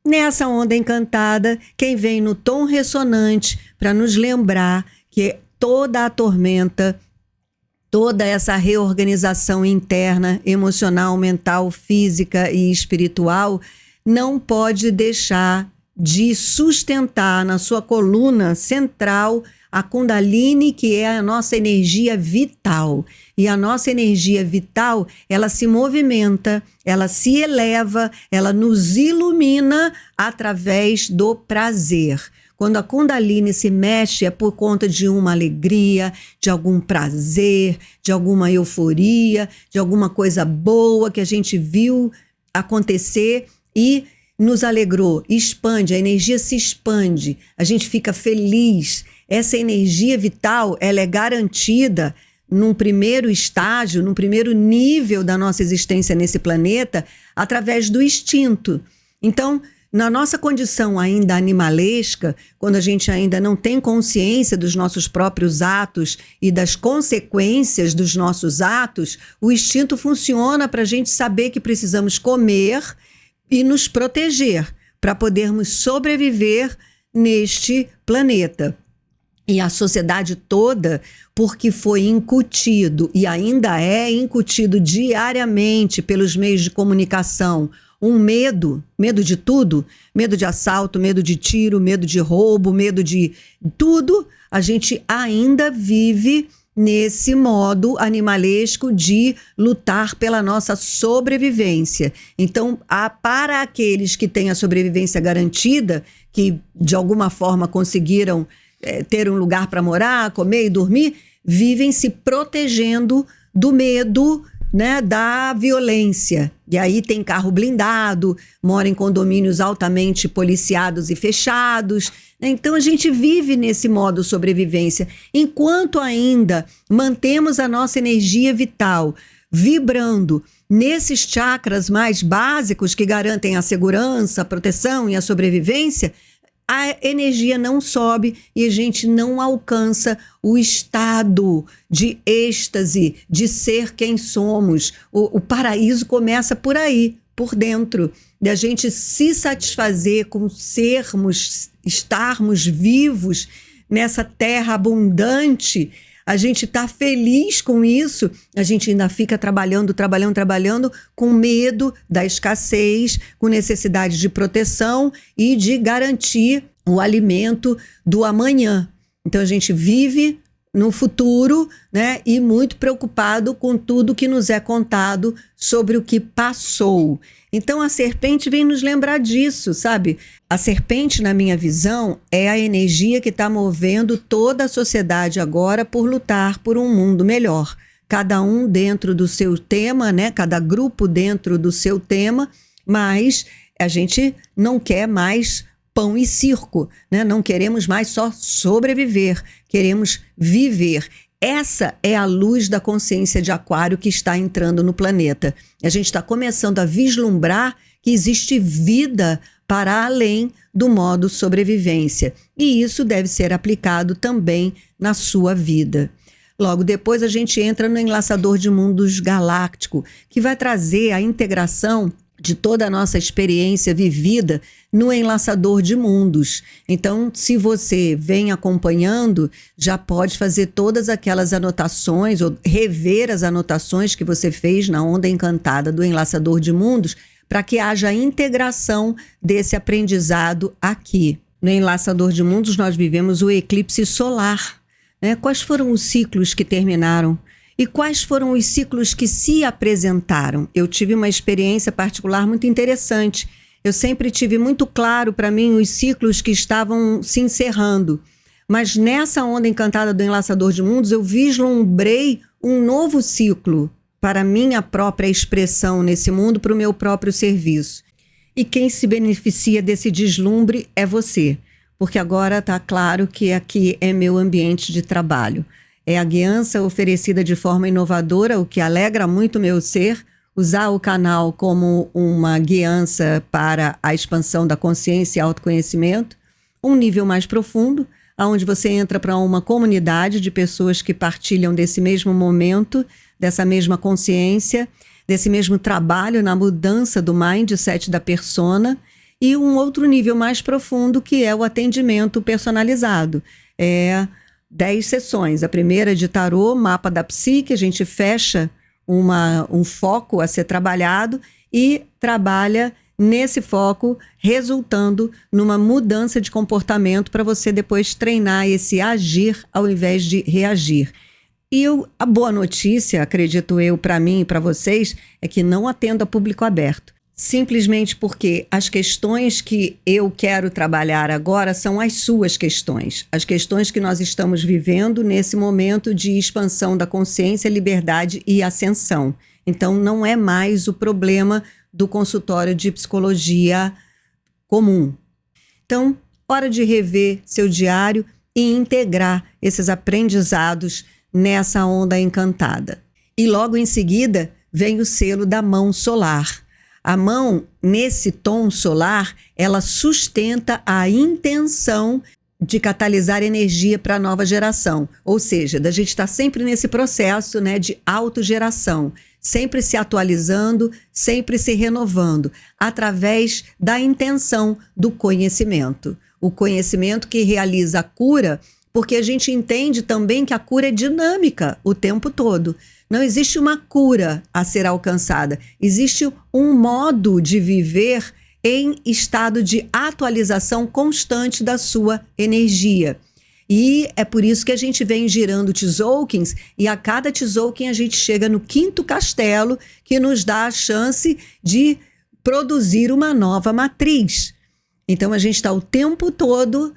[SPEAKER 1] Nessa onda encantada, quem vem no tom ressonante para nos lembrar que toda a tormenta, toda essa reorganização interna, emocional, mental, física e espiritual não pode deixar de sustentar na sua coluna central a Kundalini, que é a nossa energia vital. E a nossa energia vital, ela se movimenta, ela se eleva, ela nos ilumina através do prazer. Quando a Kundalini se mexe é por conta de uma alegria, de algum prazer, de alguma euforia, de alguma coisa boa que a gente viu acontecer e nos alegrou, expande, a energia se expande, a gente fica feliz. Essa energia vital, ela é garantida num primeiro estágio, num primeiro nível da nossa existência nesse planeta, através do instinto. Então, na nossa condição ainda animalesca, quando a gente ainda não tem consciência dos nossos próprios atos e das consequências dos nossos atos, o instinto funciona para a gente saber que precisamos comer e nos proteger para podermos sobreviver neste planeta. E a sociedade toda, porque foi incutido e ainda é incutido diariamente pelos meios de comunicação, um medo de tudo, medo de assalto, medo de tiro, medo de roubo, medo de tudo, a gente ainda vive nesse modo animalesco de lutar pela nossa sobrevivência. Então, para aqueles que têm a sobrevivência garantida, que de alguma forma conseguiram ter um lugar para morar, comer e dormir, vivem se protegendo do medo, né, da violência. E aí tem carro blindado, mora em condomínios altamente policiados e fechados. Então a gente vive nesse modo sobrevivência. Enquanto ainda mantemos a nossa energia vital vibrando nesses chakras mais básicos que garantem a segurança, a proteção e a sobrevivência, a energia não sobe e a gente não alcança o estado de êxtase, de ser quem somos. O paraíso começa por aí, por dentro, de a gente se satisfazer com estarmos vivos nessa terra abundante. A gente está feliz com isso, a gente ainda fica trabalhando com medo da escassez, com necessidade de proteção e de garantir o alimento do amanhã. Então a gente vive no futuro, né, e muito preocupado com tudo que nos é contado sobre o que passou. Então a serpente vem nos lembrar disso, sabe? A serpente, na minha visão, é a energia que está movendo toda a sociedade agora por lutar por um mundo melhor. Cada um dentro do seu tema, né? Cada grupo dentro do seu tema, mas a gente não quer mais pão e circo, né? Não queremos mais só sobreviver, queremos viver. Essa é a luz da consciência de Aquário que está entrando no planeta. A gente está começando a vislumbrar que existe vida para além do modo sobrevivência. E isso deve ser aplicado também na sua vida. Logo depois a gente entra no Enlaçador de Mundos Galáctico, que vai trazer a integração de toda a nossa experiência vivida no Enlaçador de Mundos. Então, se você vem acompanhando, já pode fazer todas aquelas anotações ou rever as anotações que você fez na Onda Encantada do Enlaçador de Mundos, para que haja integração desse aprendizado aqui. No Enlaçador de Mundos, nós vivemos o eclipse solar, né? Quais foram os ciclos que terminaram? E quais foram os ciclos que se apresentaram? Eu tive uma experiência particular muito interessante. Eu sempre tive muito claro para mim os ciclos que estavam se encerrando. Mas nessa onda encantada do Enlaçador de Mundos, eu vislumbrei um novo ciclo para a minha própria expressão nesse mundo, para o meu próprio serviço. E quem se beneficia desse deslumbre é você, porque agora está claro que aqui é meu ambiente de trabalho. É a guiança oferecida de forma inovadora, o que alegra muito o meu ser, usar o canal como uma guiança para a expansão da consciência e autoconhecimento, um nível mais profundo, onde você entra para uma comunidade de pessoas que partilham desse mesmo momento, dessa mesma consciência, desse mesmo trabalho na mudança do mindset da persona, e um outro nível mais profundo que é o atendimento personalizado. 10 sessões. A primeira de tarô, mapa da psique, a gente fecha um foco a ser trabalhado e trabalha nesse foco, resultando numa mudança de comportamento para você depois treinar esse agir ao invés de reagir. E a boa notícia, acredito eu, para mim e para vocês, é que não atendo a público aberto. Simplesmente porque as questões que eu quero trabalhar agora são as suas questões. As questões que nós estamos vivendo nesse momento de expansão da consciência, liberdade e ascensão. Então, não é mais o problema do consultório de psicologia comum. Então, hora de rever seu diário e integrar esses aprendizados nessa onda encantada. E logo em seguida vem o selo da mão solar. A mão, nesse tom solar, ela sustenta a intenção de catalisar energia para a nova geração. Ou seja, da gente estar sempre nesse processo, né, de autogeração, sempre se atualizando, sempre se renovando, através da intenção do conhecimento. O conhecimento que realiza a cura, porque a gente entende também que a cura é dinâmica o tempo todo. Não existe uma cura a ser alcançada, existe um modo de viver em estado de atualização constante da sua energia. E é por isso que a gente vem girando tzolk'ins, e a cada tzolk'in a gente chega no 5º castelo, que nos dá a chance de produzir uma nova matriz. Então a gente está o tempo todo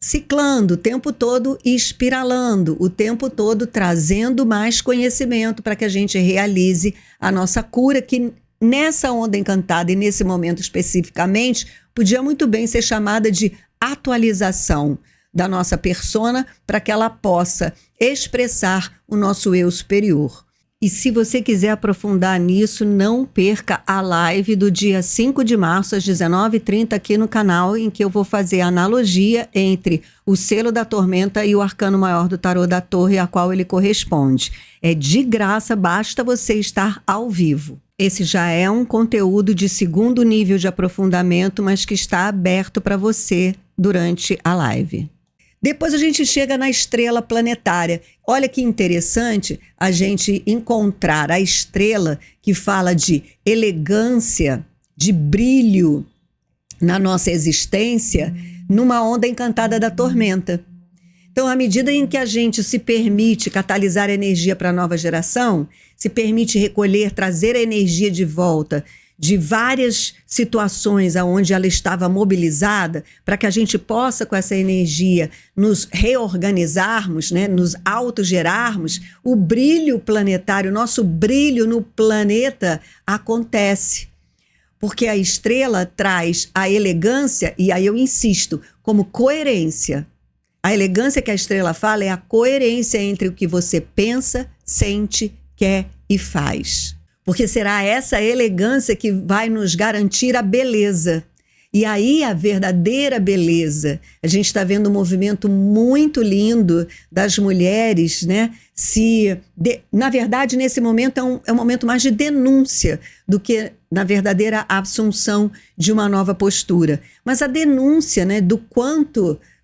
[SPEAKER 1] ciclando, o tempo todo espiralando, o tempo todo trazendo mais conhecimento para que a gente realize a nossa cura, que nessa onda encantada e nesse momento especificamente, podia muito bem ser chamada de atualização da nossa persona para que ela possa expressar o nosso eu superior. E se você quiser aprofundar nisso, não perca a live do dia 5 de março às 19h30 aqui no canal, em que eu vou fazer a analogia entre o selo da tormenta e o arcano maior do tarô da torre, a qual ele corresponde. É de graça, basta você estar ao vivo. Esse já é um conteúdo de 2º nível de aprofundamento, mas que está aberto para você durante a live. Depois a gente chega na estrela planetária. Olha que interessante a gente encontrar a estrela que fala de elegância, de brilho na nossa existência, numa onda encantada da tormenta. Então, à medida em que a gente se permite catalisar energia para a nova geração, se permite recolher, trazer a energia de volta de várias situações onde ela estava mobilizada, para que a gente possa, com essa energia, nos reorganizarmos, né, nos autogerarmos, o brilho planetário, o nosso brilho no planeta acontece. Porque a estrela traz a elegância, e aí eu insisto, como coerência. A elegância que a estrela fala é a coerência entre o que você pensa, sente, quer e faz. Porque será essa elegância que vai nos garantir a beleza. E aí a verdadeira beleza. A gente está vendo um movimento muito lindo das mulheres, né? Na verdade, nesse momento é um momento mais de denúncia do que na verdadeira assunção de uma nova postura. Mas a denúncia, né, do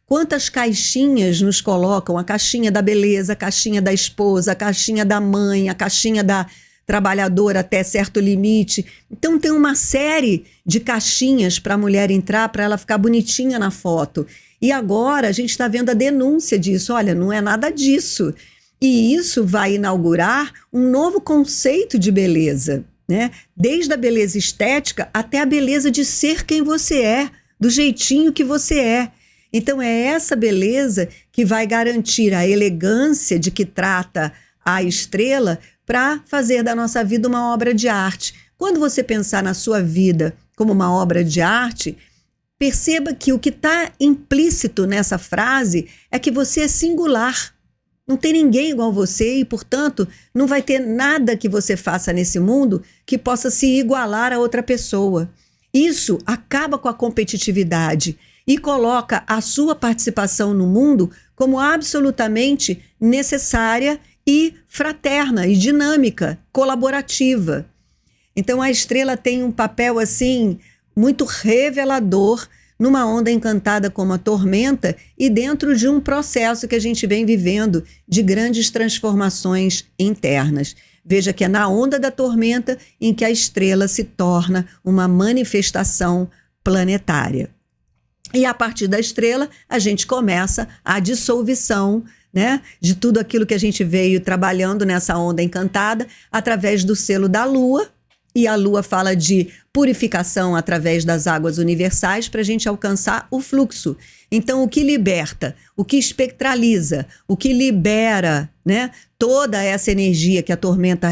[SPEAKER 1] quantas caixinhas nos colocam, a caixinha da beleza, a caixinha da esposa, a caixinha da mãe, a caixinha da trabalhadora até certo limite. Então tem uma série de caixinhas para a mulher entrar, para ela ficar bonitinha na foto. E agora a gente está vendo a denúncia disso. Olha, não é nada disso. E isso vai inaugurar um novo conceito de beleza. né? Desde a beleza estética até a beleza de ser quem você é, do jeitinho que você é. Então é essa beleza que vai garantir a elegância de que trata a estrela para fazer da nossa vida uma obra de arte. Quando você pensar na sua vida como uma obra de arte, perceba que o que está implícito nessa frase é que você é singular. Não tem ninguém igual você e, portanto, não vai ter nada que você faça nesse mundo que possa se igualar a outra pessoa. Isso acaba com a competitividade e coloca a sua participação no mundo como absolutamente necessária e fraterna e dinâmica, colaborativa. Então a estrela tem um papel assim muito revelador numa onda encantada como a tormenta e dentro de um processo que a gente vem vivendo de grandes transformações internas. Veja que é na onda da tormenta em que a estrela se torna uma manifestação planetária. E a partir da estrela, a gente começa a dissolução, né, de tudo aquilo que a gente veio trabalhando nessa onda encantada através do selo da Lua. E a Lua fala de purificação através das águas universais para a gente alcançar o fluxo. Então, o que liberta, o que espectraliza, o que libera, né, toda essa energia que a tormenta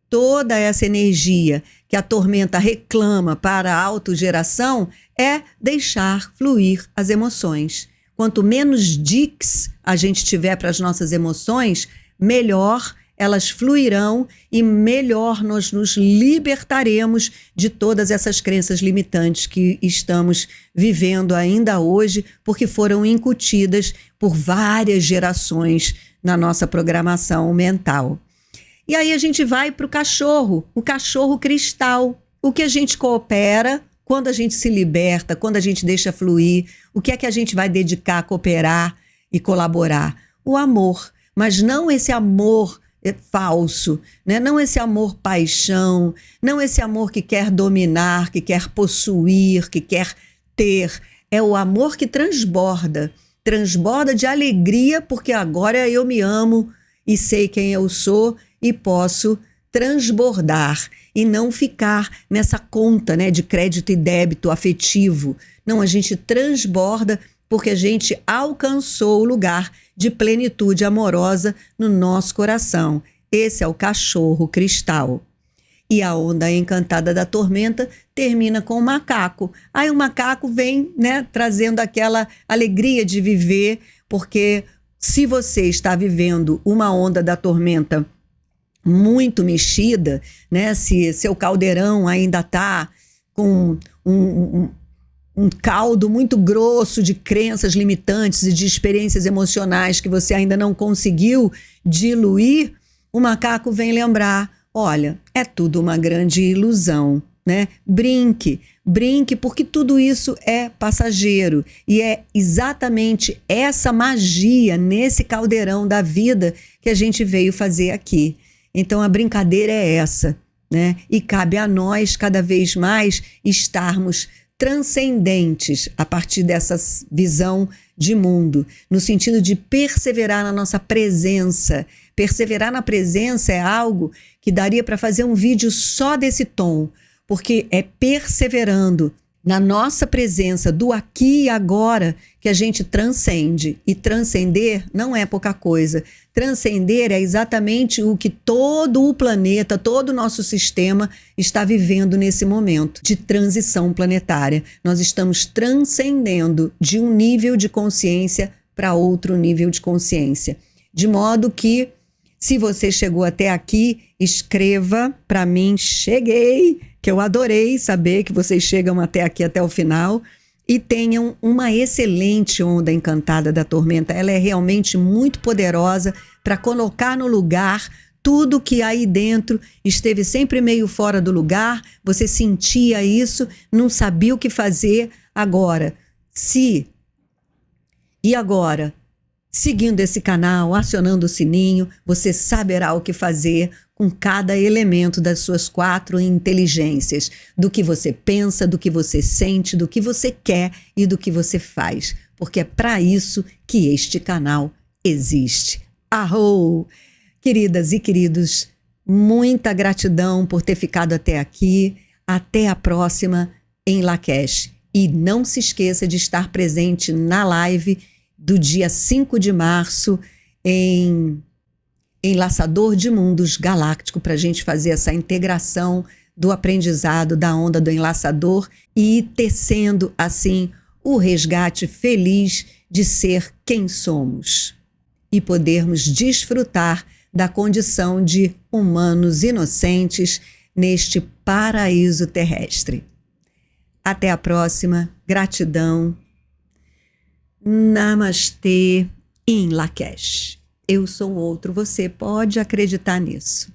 [SPEAKER 1] toda essa energia que a tormenta reclama para a autogeração é deixar fluir as emoções. Quanto menos diques a gente tiver para as nossas emoções, melhor elas fluirão e melhor nós nos libertaremos de todas essas crenças limitantes que estamos vivendo ainda hoje, porque foram incutidas por várias gerações na nossa programação mental. E aí a gente vai para o cachorro cristal. O que a gente coopera quando a gente se liberta, quando a gente deixa fluir, o que é que a gente vai dedicar a cooperar e colaborar? O amor, mas não esse amor falso, né? Não esse amor paixão, não esse amor que quer dominar, que quer possuir, que quer ter. É o amor que transborda de alegria, porque agora eu me amo e sei quem eu sou e posso transbordar e não ficar nessa conta, né, de crédito e débito afetivo. Não, a gente transborda porque a gente alcançou o lugar de plenitude amorosa no nosso coração. Esse é o cachorro cristal. E a onda encantada da tormenta termina com o macaco. Aí o macaco vem, né, trazendo aquela alegria de viver, porque se você está vivendo uma onda da tormenta muito mexida, né, se seu caldeirão ainda está com um caldo muito grosso de crenças limitantes e de experiências emocionais que você ainda não conseguiu diluir, o macaco vem lembrar, olha, é tudo uma grande ilusão, né? Brinque, porque tudo isso é passageiro e é exatamente essa magia nesse caldeirão da vida que a gente veio fazer aqui. Então a brincadeira é essa, né? E cabe a nós cada vez mais estarmos transcendentes a partir dessa visão de mundo, no sentido de perseverar na nossa presença. Perseverar na presença é algo que daria para fazer um vídeo só desse tom, porque é perseverando na nossa presença do aqui e agora que a gente transcende. E transcender não é pouca coisa. Transcender é exatamente o que todo o planeta, todo o nosso sistema está vivendo nesse momento de transição planetária. Nós estamos transcendendo de um nível de consciência para outro nível de consciência. De modo que, se você chegou até aqui, escreva para mim, cheguei, que eu adorei saber que vocês chegam até aqui, até o final, e tenham uma excelente onda encantada da tormenta. Ela é realmente muito poderosa para colocar no lugar tudo que aí dentro esteve sempre meio fora do lugar, você sentia isso, não sabia o que fazer. Agora, seguindo esse canal, acionando o sininho, você saberá o que fazer com cada elemento das suas 4 inteligências, do que você pensa, do que você sente, do que você quer e do que você faz, porque é para isso que este canal existe. Arro! Queridas e queridos, Muita gratidão por ter ficado até aqui. Até a próxima em Lakesh. E não se esqueça de estar presente na live do dia 5 de março em Enlaçador de Mundos Galáctico, para a gente fazer essa integração do aprendizado da onda do enlaçador e ir tecendo, assim, o resgate feliz de ser quem somos e podermos desfrutar da condição de humanos inocentes neste paraíso terrestre. Até a próxima. Gratidão. Namastê em Lakesh. Eu sou outro, você pode acreditar nisso.